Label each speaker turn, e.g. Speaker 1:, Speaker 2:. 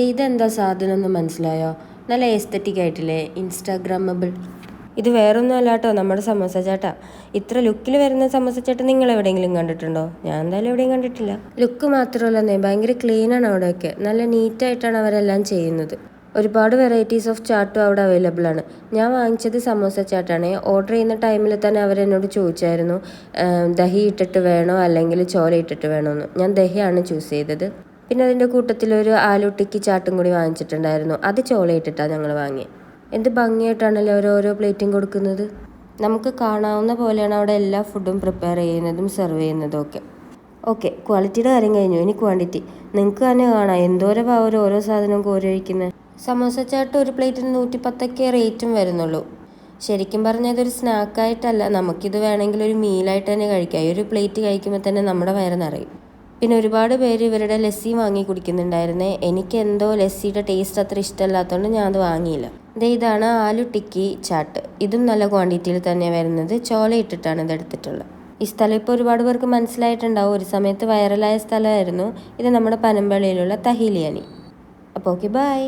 Speaker 1: ഇതെന്താ സാധനം എന്ന് മനസ്സിലായോ? നല്ല എസ്തറ്റിക് ആയിട്ടില്ലേ, ഇൻസ്റ്റാഗ്രാമബിൾ. ഇത് വേറൊന്നും അല്ല കേട്ടോ, നമ്മുടെ സമോസ ചേട്ടാ. ഇത്ര ലുക്കിൽ വരുന്ന സമോസ ചേട്ടൻ നിങ്ങൾ എവിടെയെങ്കിലും കണ്ടിട്ടുണ്ടോ? ഞാൻ എന്തായാലും എവിടെയും കണ്ടിട്ടില്ല. ലുക്ക് മാത്രമല്ലെന്നേ, ഭയങ്കര ക്ലീനാണ് അവിടെയൊക്കെ. നല്ല നീറ്റായിട്ടാണ് അവരെല്ലാം ചെയ്യുന്നത്. ഒരുപാട് വെറൈറ്റീസ് ഓഫ് ചാട്ടും അവിടെ അവൈലബിൾ ആണ്. ഞാൻ വാങ്ങിച്ചത് സമോസ ചാട്ടാണ്. ഓർഡർ ചെയ്യുന്ന ടൈമിൽ തന്നെ അവരെന്നോട് ചോദിച്ചായിരുന്നു ദഹി ഇട്ടിട്ട് വേണോ അല്ലെങ്കിൽ ചോല ഇട്ടിട്ട് വേണോ എന്ന്. ഞാൻ ദഹിയാണ് ചൂസ് ചെയ്തത്. പിന്നെ അതിൻ്റെ കൂട്ടത്തിലൊരു ആലു ടിക്കി ചാട്ടും കൂടി വാങ്ങിച്ചിട്ടുണ്ടായിരുന്നു. അത് ചോല ഇട്ടിട്ടാണ് ഞങ്ങൾ വാങ്ങിയത്. എന്ത് ഭംഗിയായിട്ടാണല്ലോ ഓരോ പ്ലേറ്റും കൊടുക്കുന്നത്. നമുക്ക് കാണാവുന്ന പോലെയാണ് അവിടെ എല്ലാ ഫുഡും പ്രിപ്പയർ ചെയ്യുന്നതും സെർവ് ചെയ്യുന്നതും ഒക്കെ. ഓക്കെ, ക്വാളിറ്റിയുടെ കാര്യം കഴിഞ്ഞു. ഇനി ക്വാണ്ടിറ്റി. നിങ്ങൾക്ക് തന്നെ കാണാം എന്തോരം ഓരോ സാധനവും കോരി ഒഴിക്കുന്നത്. സമോസ ചാട്ട് ഒരു പ്ലേറ്റിന് 110 റേറ്റും വരുന്നുള്ളൂ. ശരിക്കും പറഞ്ഞാൽ ഇതൊരു സ്നാക്കായിട്ടല്ല, നമുക്കിത് വേണമെങ്കിൽ ഒരു മീലായിട്ട് തന്നെ കഴിക്കാം. ഈ ഒരു പ്ലേറ്റ് കഴിക്കുമ്പോൾ തന്നെ നമ്മുടെ വയറ് നിറയും. പിന്നെ ഒരുപാട് പേര് ഇവരുടെ ലസ്സി വാങ്ങി കുടിക്കുന്നുണ്ടായിരുന്നേ. എനിക്ക് എന്തോ ലസ്സിയുടെ ടേസ്റ്റ് അത്ര ഇഷ്ടമല്ലാത്തതുകൊണ്ട് ഞാൻ അത് വാങ്ങിയില്ല. ഇതാണ് ആലു ടിക്കി ചാട്ട്. ഇതും നല്ല ക്വാണ്ടിറ്റിയിൽ തന്നെയാണ് വരുന്നത്. ചോല ഇട്ടിട്ടാണ് ഇത് എടുത്തിട്ടുള്ളത്. ഈ സ്ഥലം ഇപ്പോൾ ഒരുപാട് പേർക്ക് മനസ്സിലായിട്ടുണ്ടാവും. ഒരു സമയത്ത് വൈറലായ സ്ഥലമായിരുന്നു ഇത്, നമ്മുടെ പനമ്പള്ളിയിലുള്ള തഹീലിയാനി. അപ്പോൾ ഓക്കെ, ബൈ.